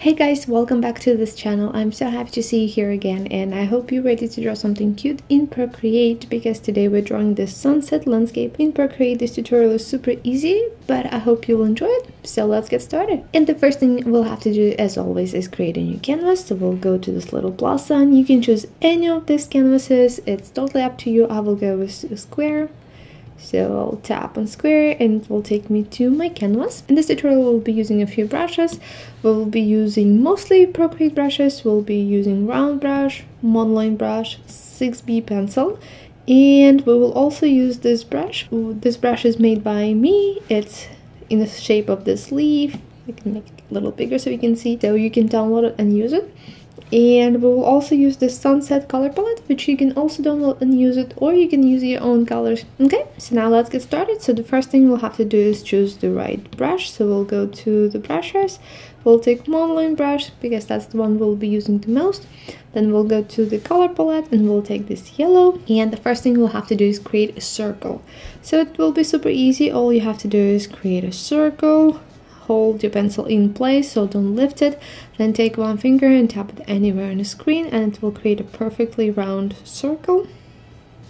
Hey guys, welcome back to this channel. I'm so happy to see you here again, and I hope you're ready to draw something cute in Procreate, because today we're drawing this sunset landscape in Procreate. This tutorial is super easy, but I hope you'll enjoy it. So let's get started. And the first thing we'll have to do, as always, is create a new canvas. So we'll go to this little plus sign. You can choose any of these canvases. It's totally up to you. I will go with a square. So I'll tap on square and it will take me to my canvas. In this tutorial we'll be using a few brushes. We'll be using mostly Procreate brushes. We'll be using round brush, monoline brush, 6B pencil, and we will also use this brush. This brush is made by me. It's in the shape of this leaf. I can make it a little bigger so you can see. So you can download it and use it. And we will also use this sunset color palette, which you can also download and use it, or you can use your own colors. Okay, so now let's get started. So the first thing we'll have to do is choose the right brush. So we'll go to the brushes. We'll take monoline brush because that's the one we'll be using the most. Then we'll go to the color palette and we'll take this yellow. And the first thing we'll have to do is create a circle. So it will be super easy. All you have to do is create a circle. Hold your pencil in place, so don't lift it. Then take one finger and tap it anywhere on the screen and it will create a perfectly round circle.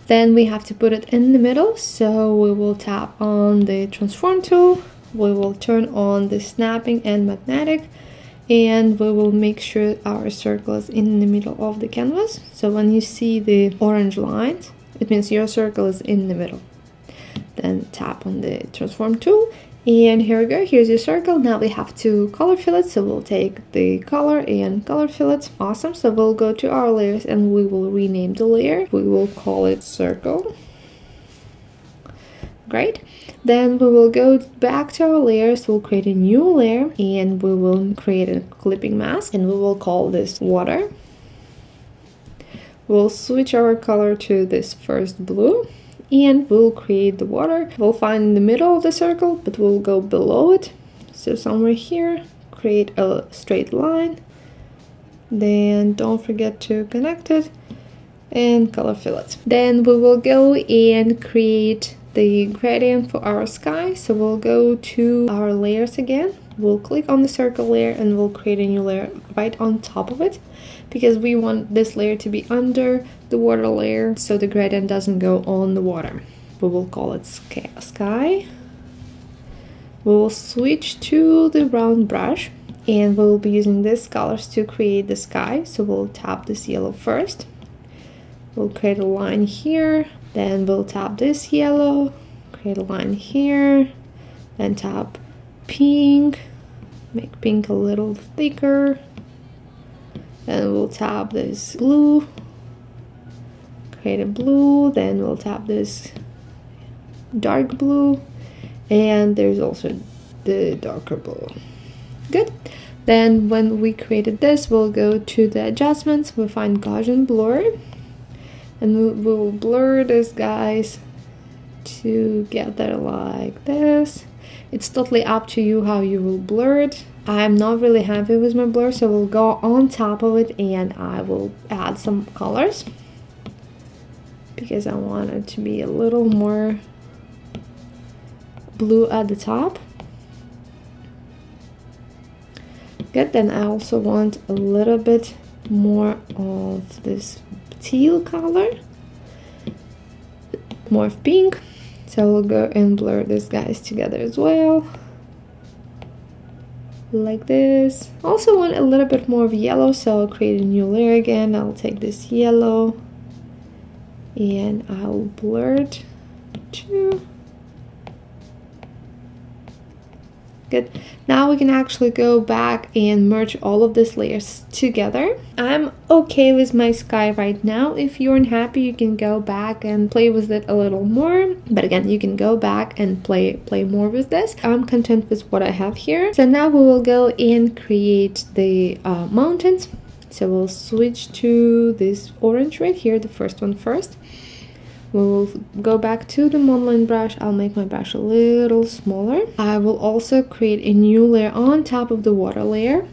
Then we have to put it in the middle, so we will tap on the transform tool. We will turn on the snapping and magnetic, and we will make sure our circle is in the middle of the canvas. So when you see the orange lines, it means your circle is in the middle. Then tap on the transform tool. And here we go, here's your circle. Now we have to color fill it, so we'll take the color and color fill it. Awesome. So we'll go to our layers and we will rename the layer. We will call it circle. Great. Then we will go back to our layers. We'll create a new layer and we will create a clipping mask and we will call this water. We'll switch our color to this first blue. And we'll create the water. We'll find in the middle of the circle, but we'll go below it. So somewhere here, create a straight line. Then don't forget to connect it and color fill it. Then we will go and create the gradient for our sky. So we'll go to our layers again. We'll click on the circle layer and we'll create a new layer right on top of it, because we want this layer to be under the water layer so the gradient doesn't go on the water. We will call it sky. We will switch to the round brush and we'll be using these colors to create the sky. So we'll tap this yellow first. We'll create a line here. Then we'll tap this yellow, create a line here, then tap pink, make pink a little thicker. Then we'll tap this blue, create a blue, then we'll tap this dark blue, and there's also the darker blue. Good. Then when we created this, we'll go to the adjustments, we'll find Gaussian blur, and we'll blur this guys together like this. It's totally up to you how you will blur it. I'm not really happy with my blur, so we'll go on top of it and I will add some colors because I want it to be a little more blue at the top. Good. Then I also want a little bit more of this teal color, more of pink. So we'll go and blur these guys together as well, like this. Also want a little bit more of yellow, so I'll create a new layer again. I'll take this yellow and I'll blur it too. Good. Now we can actually go back and merge all of these layers together. I'm okay with my sky right now. If you're unhappy, you can go back and play with it a little more. But again, you can go back and play more with this. I'm content with what I have here. So now we will go and create the mountains. So we'll switch to this orange right here, the first one first. We'll go back to the monoline brush. I'll make my brush a little smaller. I will also create a new layer on top of the water layer.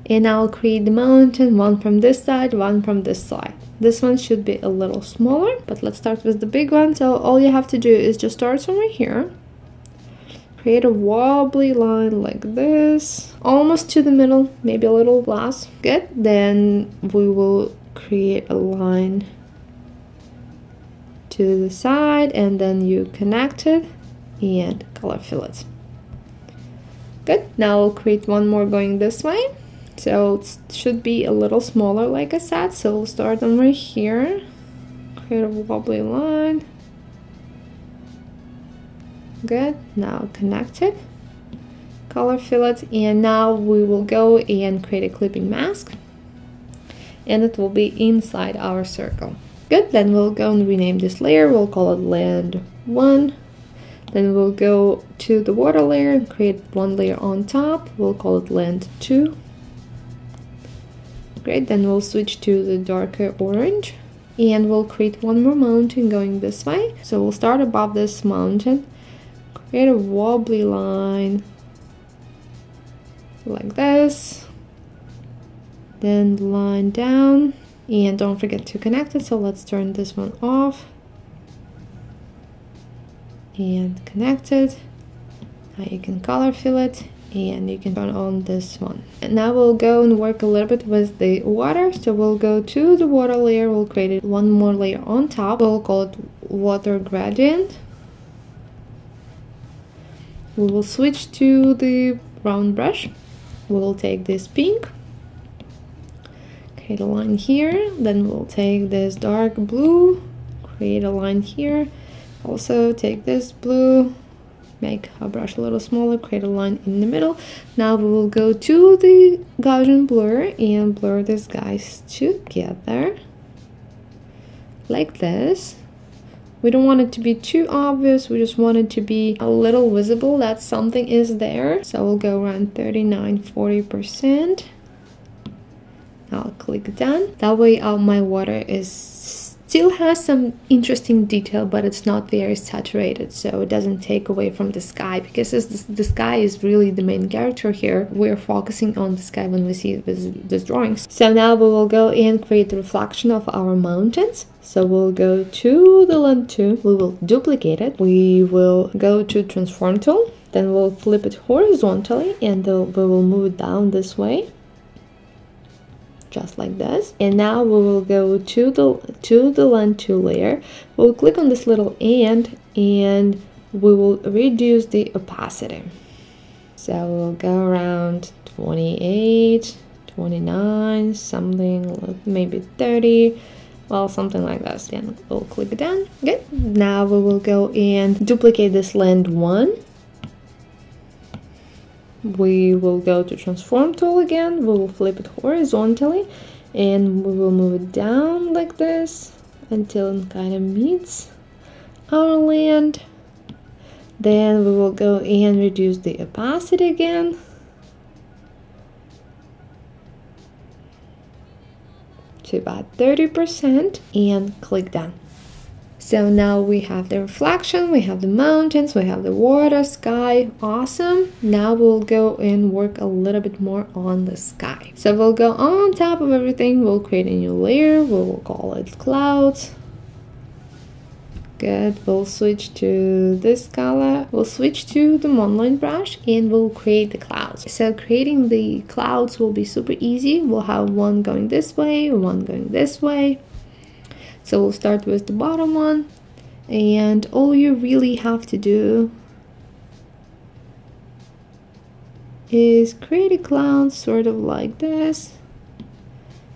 And I'll create the mountain, one from this side, one from this side. This one should be a little smaller, but let's start with the big one. So all you have to do is just start somewhere here. Create a wobbly line like this, almost to the middle, maybe a little less. Good. Then we will create a line to the side, and then you connect it and color fill it. Good. Now I'll create one more going this way. So it should be a little smaller, like I said. So we'll start them right here. Create a wobbly line. Good. Now connect it, color fill it, and now we will go and create a clipping mask, and it will be inside our circle. Good. Then we'll go and rename this layer. We'll call it land 1. Then we'll go to the water layer and create one layer on top. We'll call it land 2. Great. Then we'll switch to the darker orange, and we'll create one more mountain going this way. So we'll start above this mountain, create a wobbly line like this, then line down, and don't forget to connect it. So let's turn this one off and connect it. Now you can color fill it, and you can turn on this one. And now we'll go and work a little bit with the water. So we'll go to the water layer, we'll create one more layer on top. We'll call it water gradient. We will switch to the round brush. We'll take this pink, create a line here, then we'll take this dark blue, create a line here, also take this blue, make our brush a little smaller, create a line in the middle. Now we will go to the Gaussian blur and blur these guys together like this. We don't want it to be too obvious, we just want it to be a little visible that something is there. So we'll go around 39–40%. I'll click done. That way my water still has some interesting detail, but it's not very saturated, so it doesn't take away from the sky, because the sky is really the main character here. We're focusing on the sky when we see these drawings. So now we will go and create the reflection of our mountains. So we'll go to the land 2, we will duplicate it, we will go to transform tool, then we'll flip it horizontally, and we will move it down this way, just like this. And now we will go to the land 2 layer. We'll click on this little and we will reduce the opacity. So we'll go around 28, 29, something, maybe 30, well, something like this. Then we'll click done. Good. Now we will go and duplicate this land 1. We will go to transform tool again, we will flip it horizontally, and we will move it down like this until it kind of meets our land. Then we will go and reduce the opacity again. To about 30% and click done. So now we have the reflection, we have the mountains, we have the water, sky, awesome. Now we'll go and work a little bit more on the sky. So we'll go on top of everything, we'll create a new layer, we'll call it clouds. Good, we'll switch to this color, we'll switch to the monoline brush, and we'll create the clouds. So creating the clouds will be super easy. We'll have one going this way, one going this way. So we'll start with the bottom one, and all you really have to do is create a cloud sort of like this.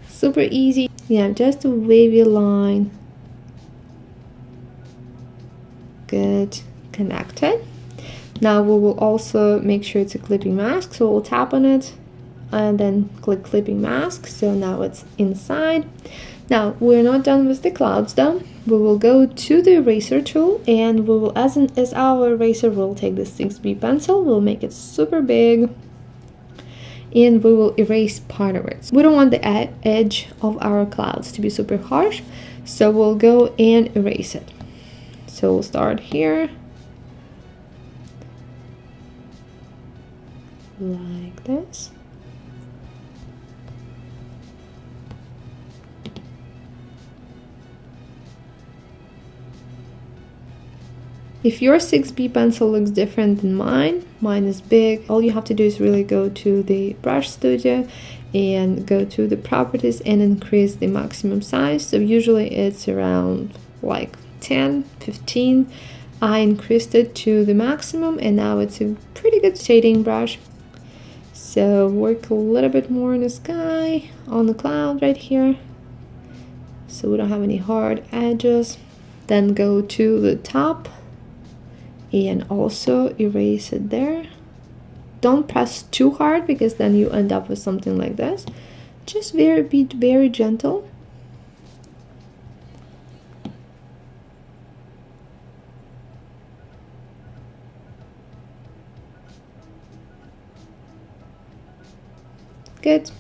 Super easy. Yeah, just a wavy line. Good, connected. Now we will also make sure it's a clipping mask, so we'll tap on it and then click clipping mask. So now it's inside. Now we're not done with the clouds though. We will go to the eraser tool, and we will, as our eraser, we'll take the 6B pencil, we'll make it super big, and we will erase part of it. We don't want the edge of our clouds to be super harsh, so we'll go and erase it. So we'll start here, like this. If your 6B pencil looks different than mine is big, all you have to do is really go to the brush studio and go to the properties and increase the maximum size. So usually it's around like 10, 15. I increased it to the maximum and now it's a pretty good shading brush. So work a little bit more in the sky, on the cloud right here, so we don't have any hard edges. Then go to the top and also erase it there. Don't press too hard because then you end up with something like this. Just be very gentle. Good.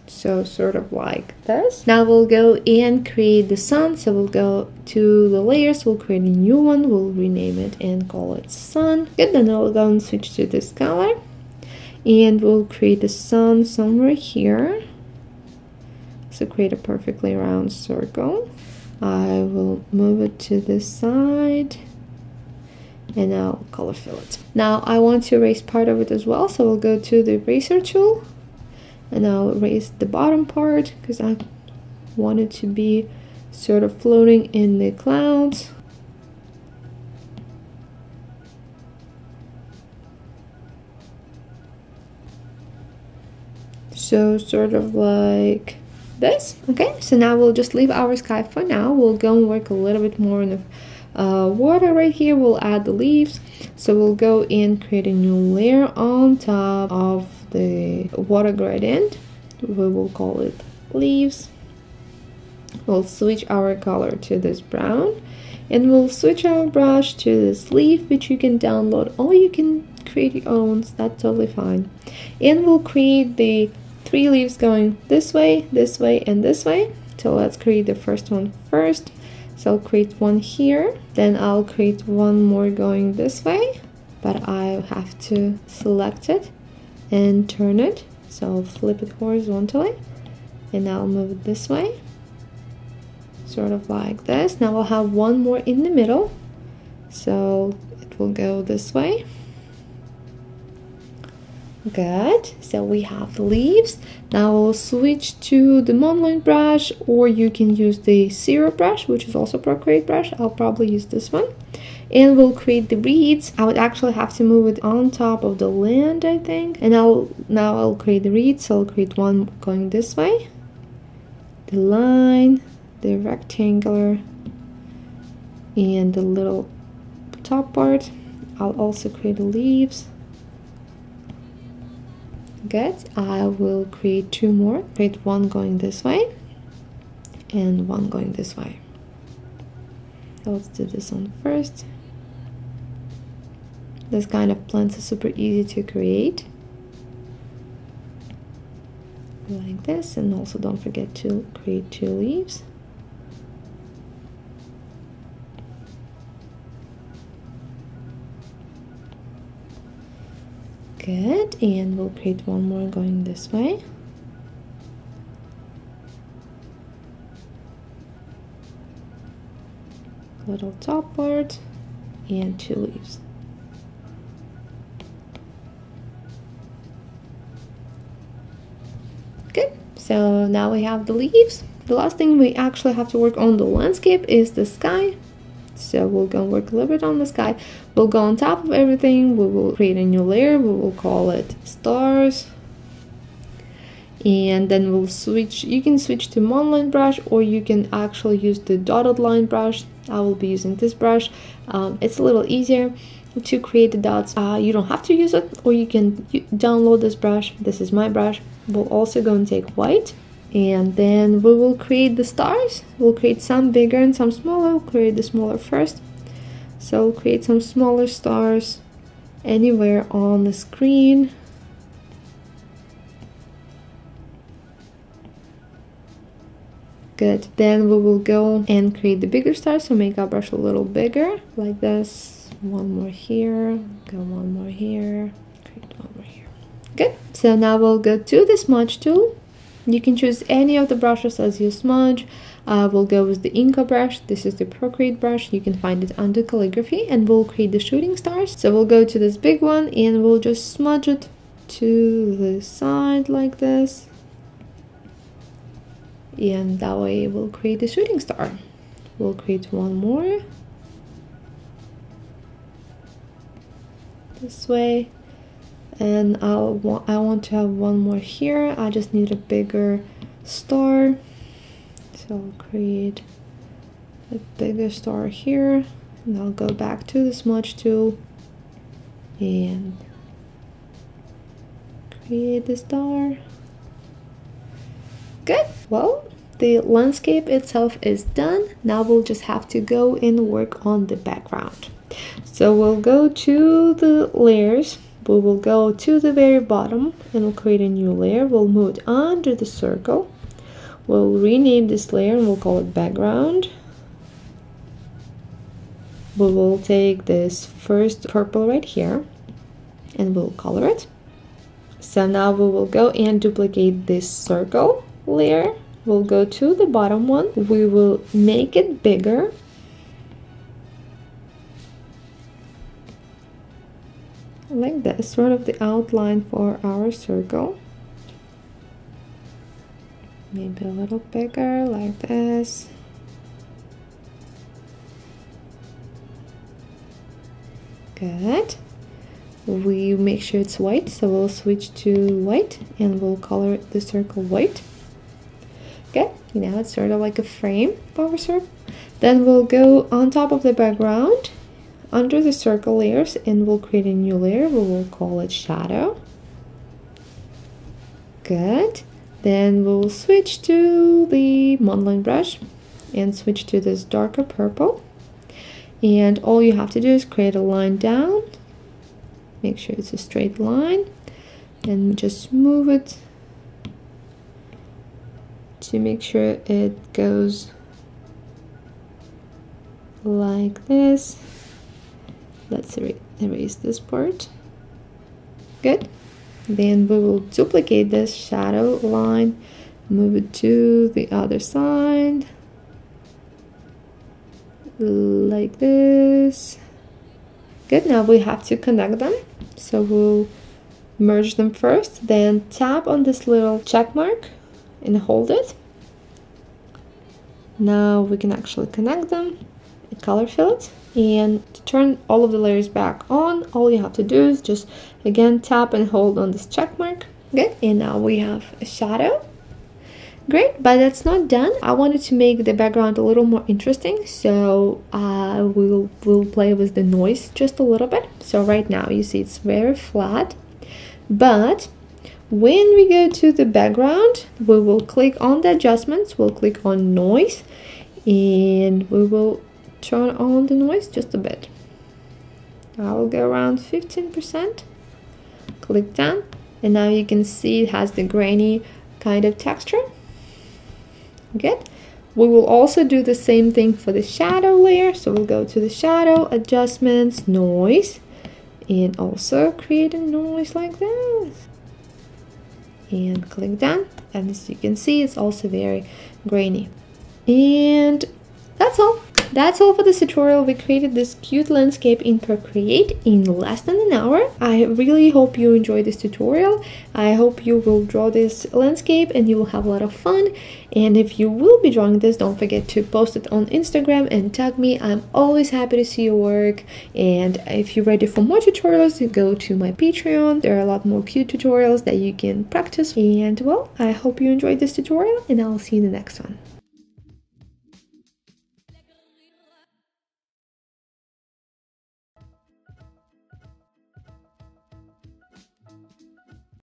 So sort of like this. Now we'll go and create the sun. So we'll go to the layers, we'll create a new one, we'll rename it and call it sun. Good, then I'll go and switch to this color and we'll create the sun somewhere here. So create a perfectly round circle. I will move it to this side and I'll color fill it. Now I want to erase part of it as well, so we'll go to the eraser tool and I'll erase the bottom part because I want it to be sort of floating in the clouds. So sort of like this. Okay, so now we'll just leave our sky for now. We'll go and work a little bit more in the water right here. We'll add the leaves. So we'll go and create a new layer on top of the water gradient. We will call it leaves. We'll switch our color to this brown and we'll switch our brush to this leaf, which you can download or you can create your own. So that's totally fine. And we'll create the 3 leaves going this way, and this way. So let's create the first one first. So I'll create one here, then I'll create one more going this way, but I have to select it and turn it. So I'll flip it horizontally and I'll move it this way, sort of like this. Now I'll have one more in the middle, so it will go this way. Good, so we have the leaves. Now we'll switch to the monoline brush, or you can use the zero brush, which is also Procreate brush. I'll probably use this one. And we'll create the reeds. I would actually have to move it on top of the land, I think. And now I'll create the reeds. So I'll create one going this way, the line, the rectangular, and the little top part. I'll also create the leaves. Good. I will create 2 more. Create one going this way and one going this way. So let's do this one first. This kind of plants are super easy to create, like this. And also don't forget to create 2 leaves. Good, and we'll create one more going this way. Little top part and 2 leaves. Good, so now we have the leaves. The last thing we actually have to work on the landscape is the sky. So we'll go and work a little bit on the sky. We'll go on top of everything. We will create a new layer. We will call it stars. And then we'll switch. You can switch to monoline brush, or you can actually use the dotted line brush. I will be using this brush. It's a little easier to create the dots. You don't have to use it, or you can download this brush. This is my brush. We'll also go and take white. And then we will create the stars. We'll create some bigger and some smaller. We'll create the smaller first. So we'll create some smaller stars anywhere on the screen. Good. Then we will go and create the bigger stars. So make our brush a little bigger, like this. One more here. Go one more here. Create one more here. Good. So now we'll go to the smudge tool. You can choose any of the brushes as you smudge. We'll go with the Inca brush. This is the Procreate brush. You can find it under calligraphy, and we'll create the shooting stars. So we'll go to this big one and we'll just smudge it to the side like this. And that way we'll create the shooting star. We'll create one more. This way. And I want to have one more here. I just need a bigger star. So I'll create a bigger star here, and I'll go back to the smudge tool and create the star. Good. Well, the landscape itself is done. Now we'll just have to go and work on the background. So we'll go to the layers. We will go to the very bottom and we'll create a new layer. We'll move it under the circle. We'll rename this layer and we'll call it background. We will take this first purple right here and we'll color it. So now we will go and duplicate this circle layer. We'll go to the bottom one. We will make it bigger. Like this, sort of the outline for our circle. Maybe a little bigger, like this. Good. We make sure it's white, so we'll switch to white and we'll color the circle white. Good. Now it's sort of like a frame of our circle. Then we'll go on top of the background under the circle layers and we'll create a new layer. We will call it shadow. Good. Then we'll switch to the modeling brush and switch to this darker purple. And all you have to do is create a line down. Make sure it's a straight line and just move it to make sure it goes like this. Let's erase this part. Good. Then we will duplicate this shadow line, move it to the other side, like this. Good. Now we have to connect them. So we'll merge them first, then tap on this little check mark and hold it. Now we can actually connect them, color fill it. And to turn all of the layers back on, all you have to do is just again tap and hold on this check mark. Good. And now we have a shadow. Great, but that's not done. I wanted to make the background a little more interesting, so we'll play with the noise just a little bit. So right now you see it's very flat, but when we go to the background, we will click on the adjustments, we'll click on noise, and we will turn on the noise just a bit. I will go around 15%. Click done, and now you can see it has the grainy kind of texture. Good. We will also do the same thing for the shadow layer. So we'll go to the shadow, adjustments, noise, and also create a noise like this. And click done. And as you can see, it's also very grainy. And that's all. That's all for this tutorial. We created this cute landscape in Procreate in less than an hour. I really hope you enjoyed this tutorial. I hope you will draw this landscape and you will have a lot of fun. And if you will be drawing this, don't forget to post it on Instagram and tag me. I'm always happy to see your work. And if you're ready for more tutorials, you go to my Patreon. There are a lot more cute tutorials that you can practice. And well, I hope you enjoyed this tutorial and I'll see you in the next one.